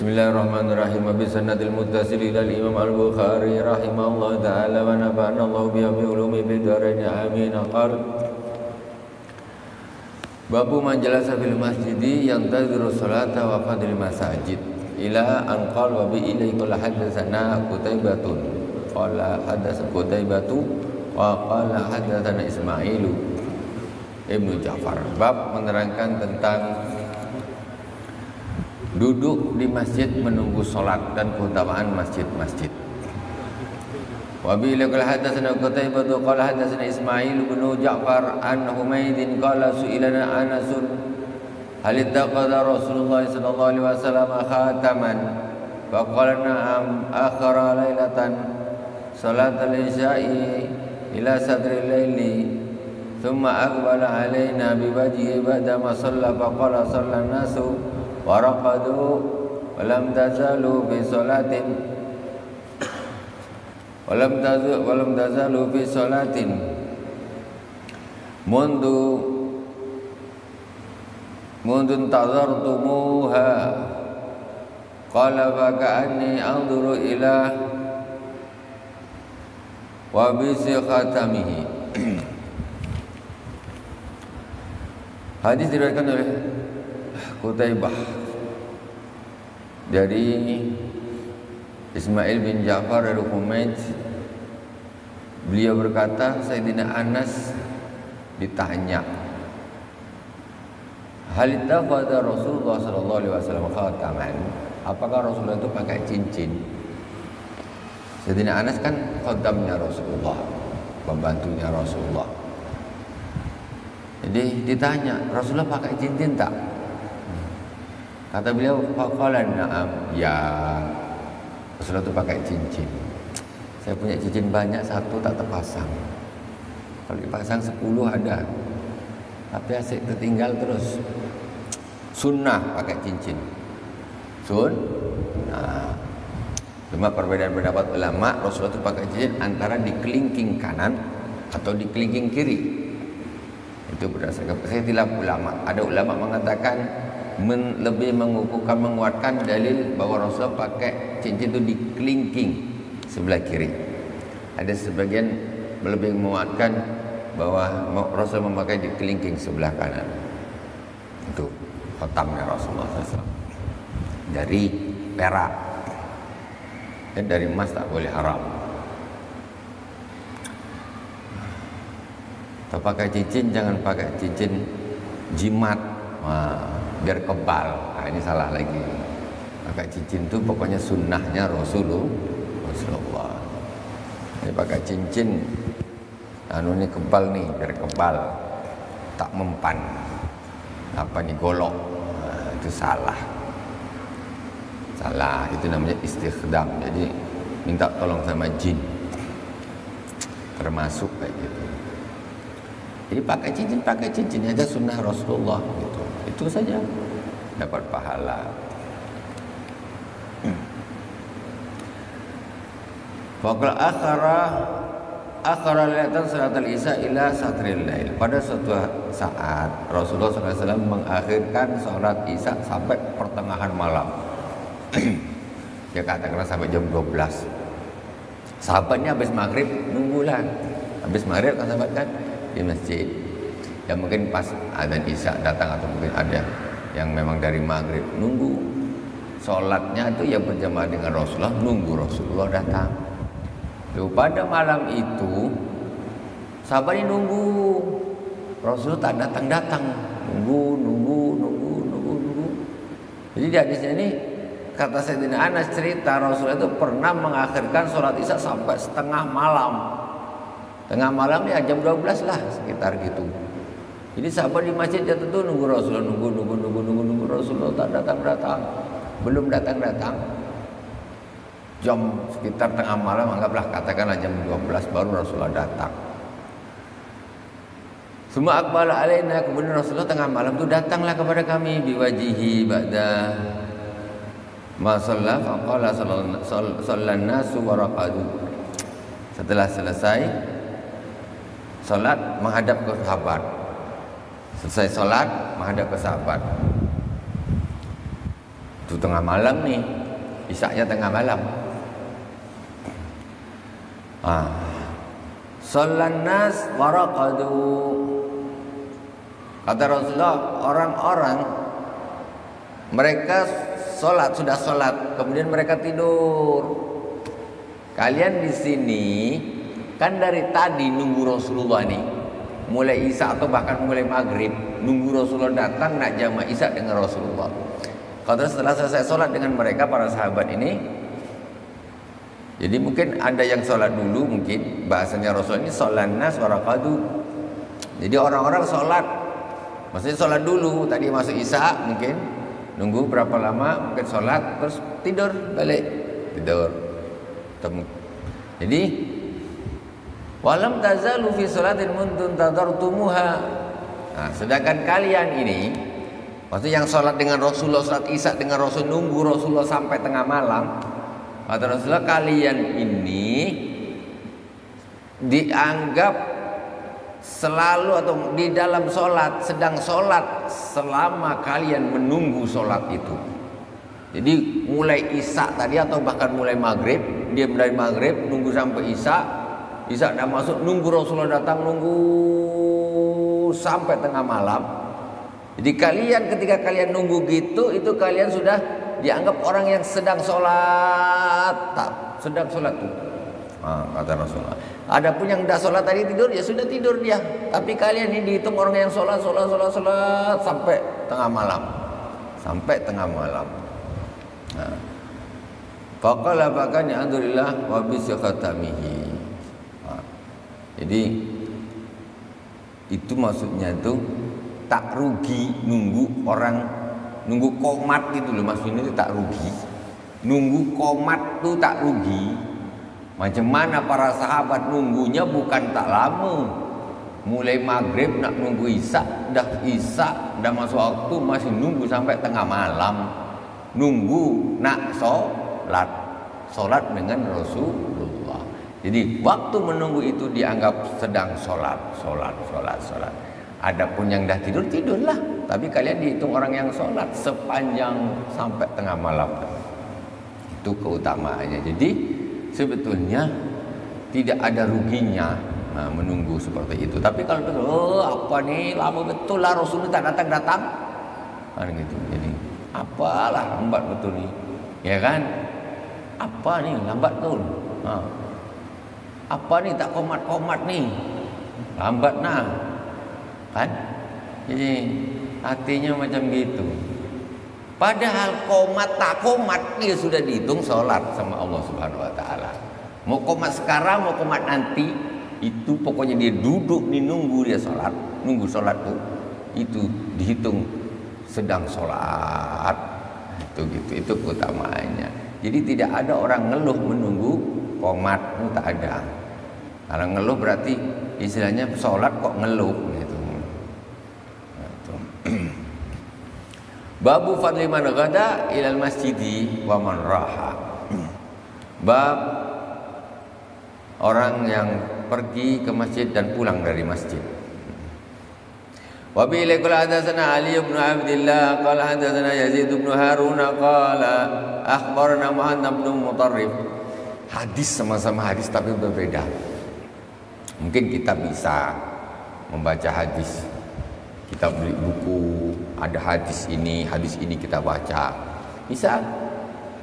Bismillahirrahmanirrahim. Bi sanadil muttasil ila al-Imam Al-Bukhari rahimahullah ta'ala wa nafa'ana Allah bi ulumi fid dharain amin. Qala Babu man jalasa fil masjidi yantadhiru salata wa fadil masajid ila an qala wa bi ilaika hadatsana Qutaibatun qala hadatsana Qutaibatu wa qala hadatsana Ismailu Ibnu Ja'far. Bab menerangkan tentang duduk di masjid menunggu sholat dan keutamaan masjid-masjid. Wa bi ilaqal hadatsana Qutaibah qala hadatsana Ismail bin Ja'far an Humaydin qala su'ilana Anasun hal ittaqada Rasulullah sallallahu alaihi wasallam khataman fa qala na'am akhara lailatan salat al-isya'i ila sadri al-laili thumma aqbala alaina bi wajhihi ba'da ma shalla fa qala shalla an-nasu waraqadu walam tazalu fi salatin walam tazalu fi salatin mundu tazartumuha qala fa ka'anni anzuru ila wa bi khatamihi. Hadis diriwayatkan oleh Qutaibah dari Ismail bin Ja'far dari Humaid. Beliau berkata, Sayyidina Anas ditanya, hal ittakhadha Rasulullah sallallahu alaihi wasallam khataman? Apakah Rasulullah itu pakai cincin? Sayyidina Anas kan khatamnya Rasulullah, pembantunya Rasulullah. Jadi ditanya, Rasulullah pakai cincin tak? Kata beliau, faqala na'am, ya. Rasulullah itu pakai cincin. Saya punya cincin banyak, satu tak terpasang. Kalau dipasang 10 ada. Tapi asyik tertinggal terus. Sunnah pakai cincin. Nah, cuma perbedaan pendapat ulama, Rasulullah itu pakai cincin antara di kelingking kanan atau di kelingking kiri. Itu berdasarkan ikhtilaf ulama. Ada ulama mengatakan lebih menguatkan dalil bahwa Rasulullah pakai cincin itu di kelingking sebelah kiri. Ada sebagian lebih menguatkan bahwa Rasul memakai di kelingking sebelah kanan. Itu khatamnya Rasulullah SAW. Dari perak dan dari emas tak boleh haram. Kalau pakai cincin jangan pakai cincin jimat, biar kebal. Nah, ini salah lagi. Pakai cincin itu pokoknya sunnahnya Rasulullah. Ini pakai cincin, ini kebal nih, biar kebal, tak mempan. Apa nih golok? Nah, itu salah. Salah. Itu namanya istikhdam. Jadi minta tolong sama jin. Termasuk kayak gitu. Jadi pakai cincin aja sunnah Rasulullah gitu. Itu saja dapat pahala. Faqala akhara lailatan salat al-isya ila satril lail. Pada suatu saat Rasulullah SAW mengakhirkan salat isya sampai pertengahan malam. Dia katakanlah sampai jam 12. Sahabatnya habis maghrib nunggulah. Habis maghrib kan sahabat kan di masjid. Ya mungkin pas azan isya datang atau mungkin ada yang memang dari maghrib nunggu sholatnya itu ya berjamaah dengan Rasulullah, nunggu Rasulullah datang. Lalu pada malam itu sahabat ini nunggu Rasulullah tak datang-datang, nunggu. Jadi di hadisnya ini kata Sayyidina Anas cerita Rasulullah itu pernah mengakhirkan sholat isya sampai setengah malam. Tengah malam ya jam 12 lah sekitar gitu. Jadi sahabat di masjid ya tentu nunggu Rasulullah, nunggu Rasulullah tak datang. Belum datang. Jam sekitar tengah malam, anggaplah katakanlah jam 12 baru Rasulullah datang. Semua aqbala alaina, kemudian Rasulullah tengah malam itu datanglah kepada kami biwajihi ba'da ma shalla fa qala sallan nasu wa raqadu. Setelah selesai salat menghadap ke sahabat. Selesai salat menghadap ke sahabat. Itu tengah malam nih, isaknya tengah malam. Shallan nas waraqadu. Kata Rasulullah, orang-orang mereka sudah sholat, kemudian mereka tidur. Kalian di sini kan dari tadi nunggu Rasulullah nih, mulai isya atau bahkan mulai maghrib, nunggu Rasulullah datang nak jamaah isya dengan Rasulullah. Kalau setelah selesai sholat dengan mereka para sahabat ini, jadi mungkin ada yang sholat dulu, mungkin bahasanya Rasulullah ini shallan nas waraqadu. Jadi orang-orang sholat, maksudnya sholat dulu, tadi masuk isya mungkin nunggu berapa lama, mungkin sholat terus tidur balik, tidur. Jadi walam tazalu fi salatin muntun tadartumuha. Nah, sedangkan kalian ini, maksudnya yang sholat dengan Rasulullah, sholat isya dengan Rasul, nunggu Rasulullah sampai tengah malam. Kata Rasulullah, kalian ini dianggap selalu atau di dalam sholat, sedang sholat selama kalian menunggu sholat itu. Jadi mulai isya tadi atau bahkan mulai maghrib, dia mulai maghrib nunggu sampai isya dah masuk, nunggu Rasulullah datang, nunggu sampai tengah malam. Jadi kalian ketika kalian nunggu gitu, itu kalian sudah dianggap orang yang sedang sholat, sedang sholat tuh. Kata Rasulullah. Adapun yang dah sholat tadi tidur, ya sudah tidur dia. Tapi kalian ini dihitung orang yang sholat sampai tengah malam, sampai tengah malam. Faqala bakani alhamdulillah wa bisyakhatamihi. Jadi itu maksudnya itu tak rugi nunggu orang, nunggu komat gitu loh, maksudnya itu tak rugi. Nunggu komat tuh tak rugi. Macam mana para sahabat nunggunya bukan tak lama. Mulai maghrib nak nunggu isya, dah masuk waktu masih nunggu sampai tengah malam. Nunggu nak sholat dengan Rasulullah. Jadi waktu menunggu itu dianggap sedang sholat. Adapun yang dah tidur, tidurlah. Tapi kalian dihitung orang yang sholat sepanjang sampai tengah malam. Itu keutamaannya. Jadi sebetulnya tidak ada ruginya menunggu seperti itu. Tapi kalau apa nih lama betul lah Rasulullah tak datang, kan gitu. Jadi apalah lambat betul nih, ya kan? Apa nih lambat betul? Apa nih tak komat nih, lambat nah, kan? Jadi hatinya macam gitu. Padahal komat tak komat dia sudah dihitung sholat sama Allah Subhanahu Wa Taala. Mau komat sekarang, mau komat nanti, itu pokoknya dia duduk nih nunggu dia sholat, nunggu sholat tuh, itu dihitung sedang sholat. Itu gitu, itu keutamaannya. Jadi tidak ada orang ngeluh menunggu komat, itu tak ada. Kalau ngeluh berarti istilahnya sholat kok ngeluh gitu. Babu fadli man ghada ilal masjidi wa man raha. Bab orang yang pergi ke masjid dan pulang dari masjid. Wa bi qala hadatsana Ali bin Abdullah qala hadatsana Yazid bin Harun qala akhbarana Muhammad bin Mutarrif. Hadis sama-sama hadis tapi berbeda. Mungkin kita bisa membaca hadis. Kita beli buku, ada hadis ini kita baca. Bisa?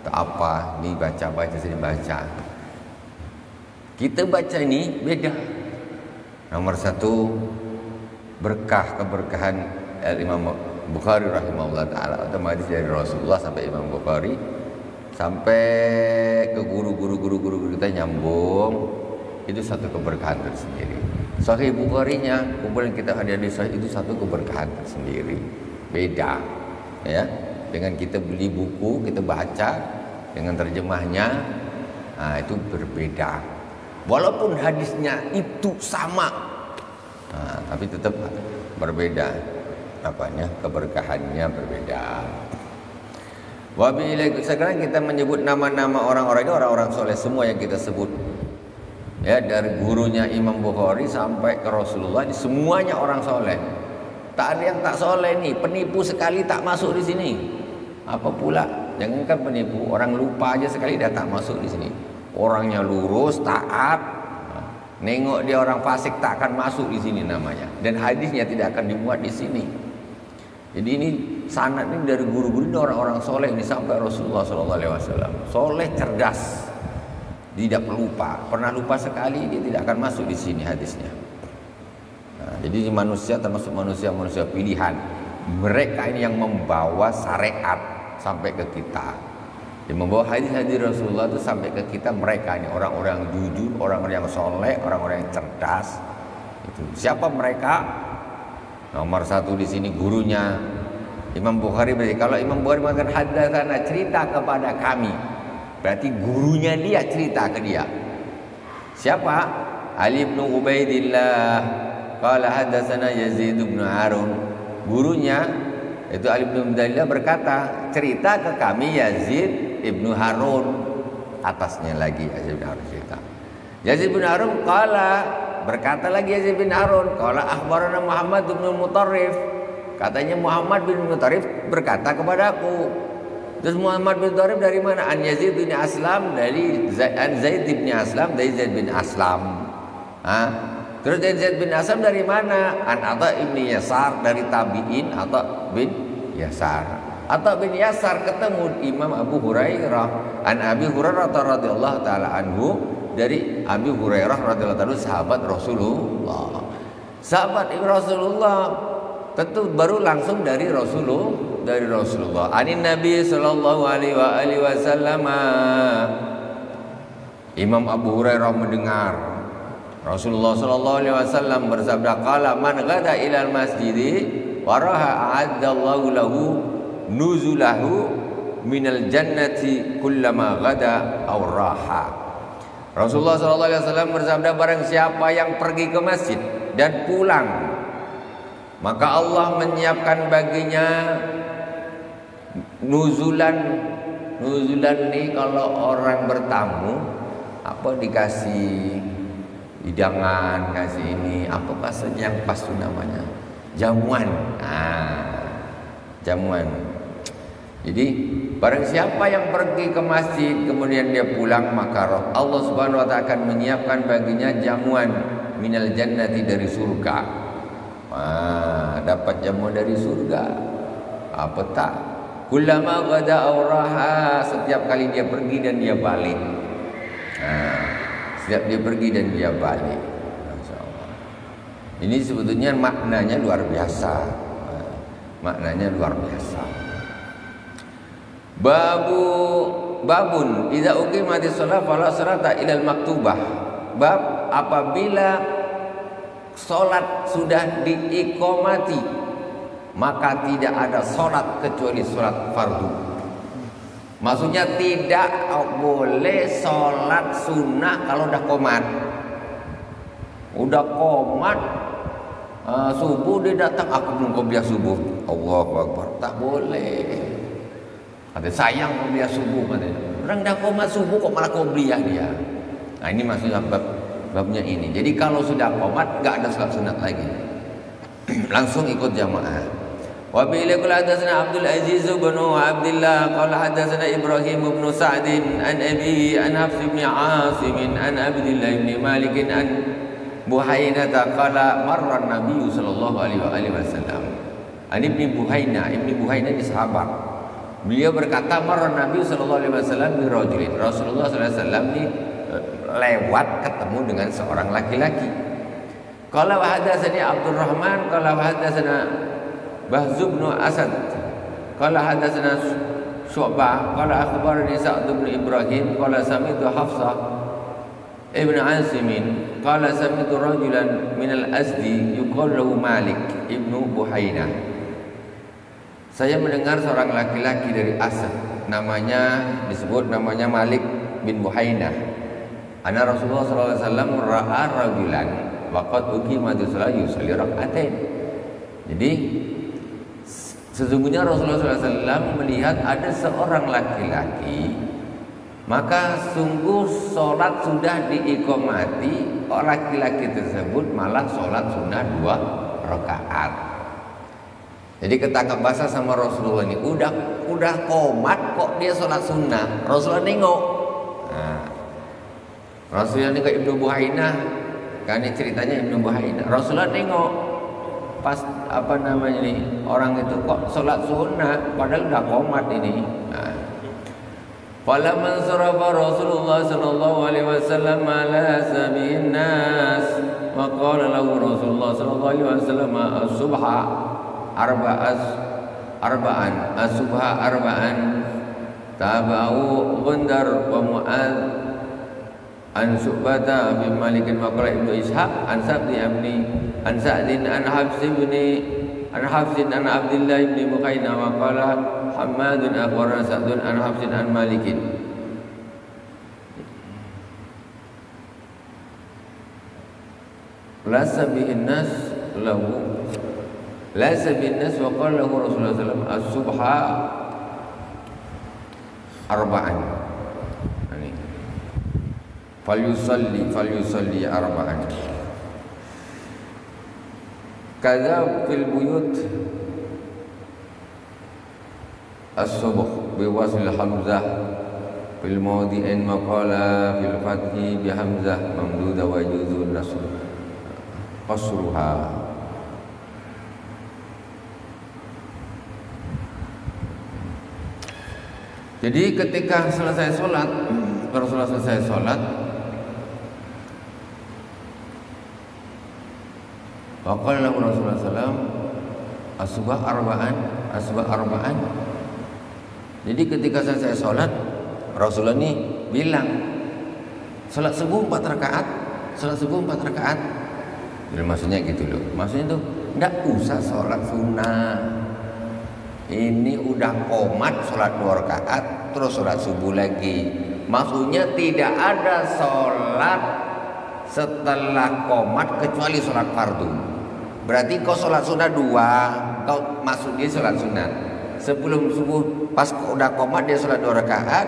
Atau apa? Ini baca sini baca. Kita baca ini beda. Nomor satu, keberkahan Imam Bukhari rahimahullah ta'ala, atau hadis dari Rasulullah sampai Imam Bukhari, sampai ke guru kita nyambung, itu satu keberkahan tersendiri. Sahih Bukharinya, kumpulan kita hadir di Sahih itu satu keberkahan tersendiri, beda ya dengan kita beli buku, kita baca dengan terjemahnya, itu berbeda. Walaupun hadisnya itu sama, tapi tetap berbeda, keberkahannya berbeda. Wabillahi. Sekarang kita menyebut nama-nama orang-orang itu orang-orang soleh semua yang kita sebut. Ya, dari gurunya Imam Bukhari sampai ke Rasulullah, ini semuanya orang soleh. Tak ada yang tak soleh nih, penipu sekali tak masuk di sini. Apa pula Jangankan penipu, orang lupa aja sekali dah tak masuk di sini. Orangnya lurus, taat, nengok dia orang fasik tak akan masuk di sini namanya. Dan hadisnya tidak akan dimuat di sini. Jadi ini sanad ini dari guru-guru ini orang-orang soleh ini sampai Rasulullah SAW. Soleh, cerdas, tidak pelupa. Pernah lupa sekali dia tidak akan masuk di sini hadisnya. Nah, jadi manusia termasuk manusia pilihan. Mereka ini yang membawa syariat sampai ke kita. Yang membawa hadis-hadis Rasulullah itu sampai ke kita. Mereka ini orang-orang yang jujur, orang-orang yang soleh, orang-orang yang cerdas. Itu. Siapa mereka? Nomor satu di sini gurunya Imam Bukhari. Berarti kalau Imam Bukhari mengatakan hadatsana, cerita kepada kami, berarti gurunya dia cerita ke dia. Siapa? Ali bin Ubaidillah qala hadatsana Yazid bin Harun. Gurunya itu Ali bin Ubaidillah berkata, cerita ke kami Yazid bin Harun. Atasnya lagi Yazid bin Harun cerita. Yazid bin Harun qala, berkata lagi Yazid bin Harun, qala akhbarana Muhammad bin Mutarrif. Katanya Muhammad bin Mutarrif berkata kepadaku. Terus Muhammad bin Mutarrif dari mana? An Yazid bin Aslam, dari Zaid bin Aslam, dari Zaid bin Aslam. Terus dari Zaid bin Aslam dari mana? An Atha ibni Yasar, dari tabi'in Atha bin Yasar. Atha bin Yasar ketemu Imam Abu Hurairah. An Abi Hurairah radhiyallahu taala anhu, dari Abi Hurairah radhiyallahu anhu, sahabat Rasulullah. Sahabat Rasulullah tentu baru langsung dari Rasulullah. Anin Nabi sallallahu alaihi wasallam. Imam Abu Hurairah mendengar Rasulullah sallallahu alaihi wasallam bersabda, qala man ghada ilal masjidi wa raha a'addallahu lahu nuzulahu minal jannati kullama ghada aw raha. Rasulullah SAW bersabda, barang siapa yang pergi ke masjid dan pulang, maka Allah menyiapkan baginya nuzulan. Nuzulan nih kalau orang bertamu, apa dikasih hidangan, kasih ini, apa bahasanya yang pas itu namanya? Jamuan. Jamuan. Jadi barang siapa yang pergi ke masjid kemudian dia pulang, maka Allah Subhanahu wa taala akan menyiapkan baginya jamuan minal jannati, dari surga. Dapat jamuan dari surga. Apa tak? Kullama ghada auraha, setiap kali dia pergi dan dia balik. Setiap dia pergi dan dia balik. Masyaallah. Ini sebetulnya maknanya luar biasa. Maknanya luar biasa. Babun idza uqimatis shalah fala salata ilal maktubah. Bab apabila salat sudah diiqamati, maka tidak ada salat kecuali salat fardu. Maksudnya tidak boleh salat sunnah kalau udah qomat. Udah qomat subuh dia datang, aku belum qobliyah subuh. Allahu Akbar. Tak boleh. Ada sayang qobliyah subuh katanya. Orang dah qomat subuh kok malah qobliyah dia. Nah ini maksudnya babnya ini. Jadi kalau sudah qomat enggak ada salat sunat lagi. Langsung ikut jamaah. Wa bi qala hadatsana Abdul Aziz bin Abdullah qala hadatsana Ibrahim bin Sa'd an Abi an Hafs bin Asim an Abdullah bin Malik an Buhainah qala marra Nabi sallallahu alaihi wasallam. An Ibnu Buhainah, Ibnu Buhainah ini sahabat. Beliau berkata, marra Nabi sallallahu alaihi wasallam bi rajulin. Rasulullah sallallahu alaihi wasallam ini lewat ketemu dengan seorang laki-laki. Qala wa hadatsani Abdurrahman qala wa hadatsana Bahz bin Asad qala hadatsana Syu'bah qala akhbarani Sa'd bin Ibrahim qala sami'tu Hafsah ibn Asim qala sami'tu rajulan min al-Azdi yuqalu lahu Malik ibnu Buhainah. Saya mendengar seorang laki-laki dari Asad, disebut namanya Malik bin Buhainah. Anna Rasulullah SAW ra'a rajulan waqad uqimatis shalah yusalli rak'atain. Jadi sesungguhnya Rasulullah SAW melihat ada seorang laki-laki, maka sungguh sholat sudah diiqamati, laki-laki tersebut malah sholat sunnah 2 rakaat. Jadi ketangkap basah sama Rasulullah ini. Udah komat kok dia sholat sunnah. Rasulullah nengok. Nah, Rasulullah nengok Ibnu Buhainah. Kan ini ceritanya Ibnu Buhainah. Rasulullah nengok. Pas apa namanya nih, orang itu kok sholat sunnah padahal udah komat ini. Nah, falamman sarafa Rasulullah sallallahu alaihi wasallam ala sabihin nas wa qala lahu Rasulullah sallallahu alaihi wasallam as-subha arba'an as-subha arba'an tabahu Gundar wa Mu'adz an Syu'bata bin Malik wa qala Ibnu Ishaq an Sa'di ibni an Sa'din an Hafsin an Abdullah ibn Muqaina wa qala Hammadun akhbarana Sa'dun an Hafsin an Malikin. Lasa bihin nas lahu lasa bihin nas wa qala lahu Rasulullah sallallahu alaihi wasallam as-subha arba'an. Ini falyusalli arba'an. Kadza fil buyut as-subh biwasl hamzah fil mawdi'in maqala fil fathi bi hamzah mamduda wa yuzun nasr qasruha. Jadi ketika selesai sholat, Rasulullah selesai sholat, waqala lahu Rasulullah sallam as-subh arba'an. Jadi ketika selesai sholat, Rasulullah ini bilang sholat subuh 4 rakaat. Jadi maksudnya gitu loh. Maksudnya tuh enggak usah sholat sunnah. Ini udah komat sholat 2 rakaat terus sholat subuh lagi. Maksudnya tidak ada sholat setelah komat kecuali sholat fardu. Berarti kau sholat sunnah 2, kau masuk dia sholat sunnah. Sebelum subuh pas udah komat dia sholat 2 rakaat,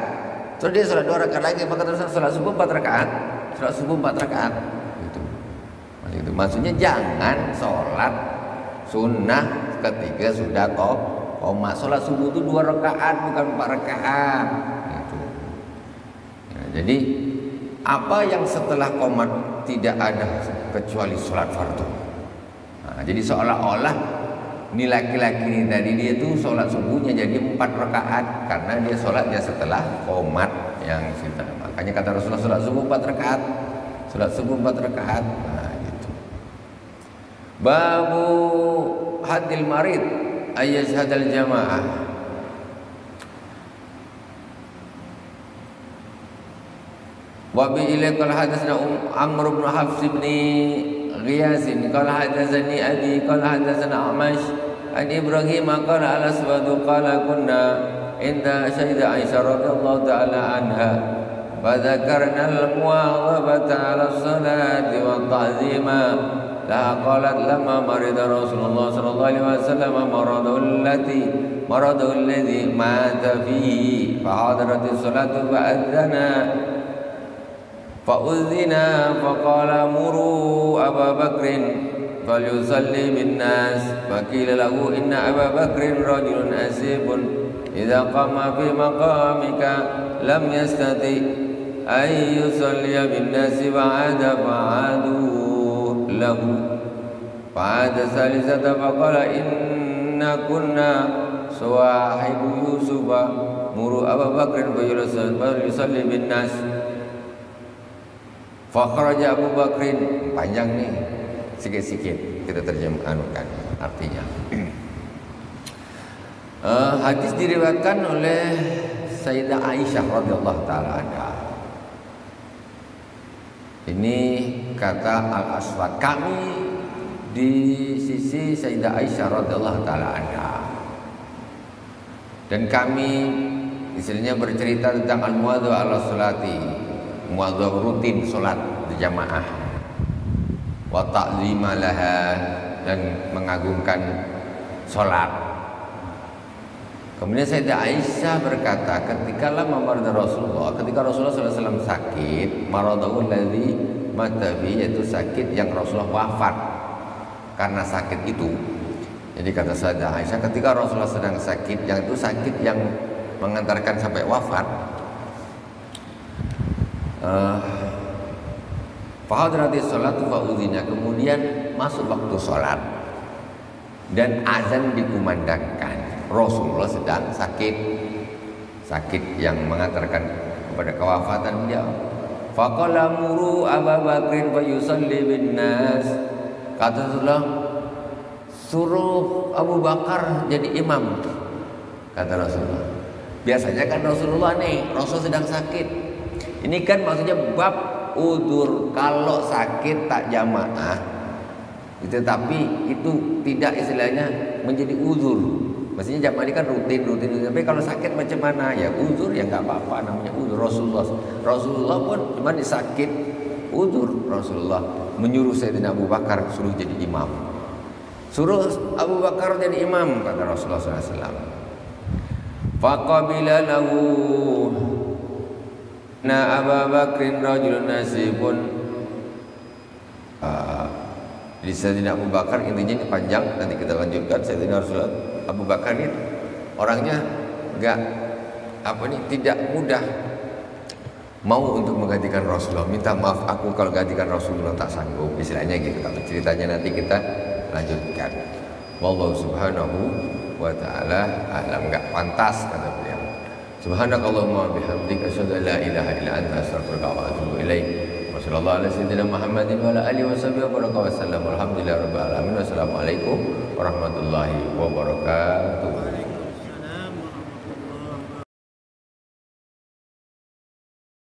terus dia sholat 2 rakaat lagi, maka terus sholat subuh 4 rakaat. Sholat subuh 4 rakaat. Gitu. Maksudnya jangan sholat sunnah ketika sudah komat. Sholat subuh itu 2 rakaat bukan 4 rakaat. Gitu. Ya, jadi apa yang setelah komat tidak ada kecuali sholat fardu. Nah, jadi seolah-olah ini laki-laki ini tadi dia tuh sholat subuhnya jadi 4 rakaat karena dia sholatnya setelah komat yang sudah. Makanya kata Rasulullah sholat subuh 4 rakaat. Sholat subuh 4 rakaat. Nah, gitu. Babu hadil marid ayyashhadal jamaah. Wa bi ilaikal hadatsna Amr bin Hafs bin Ghiyas qala hadatsani abi qala hadatsana Amash an Ibrahim qala al-Aswad qala kunna inda Sayyidah Aisyah radhiyallahu ta'ala anha wa dzakarna al-muwadhabata 'ala as-salati wa ta'zima la qalat lamma marida Rasulullah sallallahu alaihi wasallam maradahu alladhi mata fihi fa hadaratis salatu fa'adzana fa'udhina faqala muru Aba Bakrin falyusalli bin nas faqila lahu inna Aba Bakrin rajulun asibun idza qama fi maqamika lam yastati ay yusalli bin nas ba'da fa'adu lahu fa'ada salisata faqala inna kunna sawahibu Yusufa muru Aba Bakrin falyusalli bin nas. Fakhraja Abu Bakrin, panjang nih, sikit-sikit kita terjemahkan artinya. Hadis diriwayatkan oleh Sayyidah Aisyah radhiyallahu taala anha. Ini kata Al-Aswad, kami di sisi Sayyidah Aisyah radhiyallahu taala anha. Dan kami istilahnya bercerita tentang al-muwadhdhab ala salati. Muadzab rutin solat berjamaah wa ta'zima laha dan mengagungkan solat. Kemudian Sayyidah Aisyah berkata ketika lama marada Rasulullah, ketika Rasulullah SAW sakit, maradahu alladzi mata bi, yaitu sakit yang Rasulullah wafat karena sakit itu, Jadi kata Sayyidah Aisyah, ketika Rasulullah sedang sakit, yang itu sakit yang mengantarkan sampai wafat, fahadratis sholatu fa'udhina, kemudian masuk waktu sholat dan azan dikumandangkan. Rasulullah sedang sakit yang mengantarkan kepada kewafatan dia. Faqala muru Abu Bakrin fa yusalli bin nas. Kata Rasulullah, suruh Abu Bakar jadi imam. Kata Rasulullah. Biasanya kan Rasulullah nih, Rasul sedang sakit. Ini kan maksudnya bab udzur, kalau sakit tak jamaah. Itu tapi itu tidak istilahnya menjadi uzur. Maksudnya jamaah ini kan rutin. Tapi kalau sakit macam mana? Ya uzur, ya nggak apa-apa, namanya uzur. Rasulullah pun cuma sakit uzur. Rasulullah menyuruh Sayyidina Abu Bakar suruh jadi imam. Suruh Abu Bakar jadi imam, kata Rasulullah SAW. Faqabila lahu na Abu Bakrin rajulun nasibun. Jadi Sayyidina Abu Bakar, intinya ini panjang, nanti kita lanjutkan. Sayyidina Rasulullah Abu Bakar ini orangnya tidak mudah mau untuk menggantikan Rasulullah. Minta maaf, aku kalau gantikan Rasulullah tak sanggup, istilahnya gitu. Tapi ceritanya nanti kita lanjutkan. Wallahu subhanahu wa ta'ala a'lam. Enggak pantas kata beliau. Subhanakallahumma bihamdika asyhadu an la ilaha illa anta astaghfiruka wa atubu ilaik. Wassallallahu ala sayyidina Muhammadin wa ala alihi washabihi wa baraka wasallam. Alhamdulillahirabbil alamin. Wassalamualaikum warahmatullahi wabarakatuh.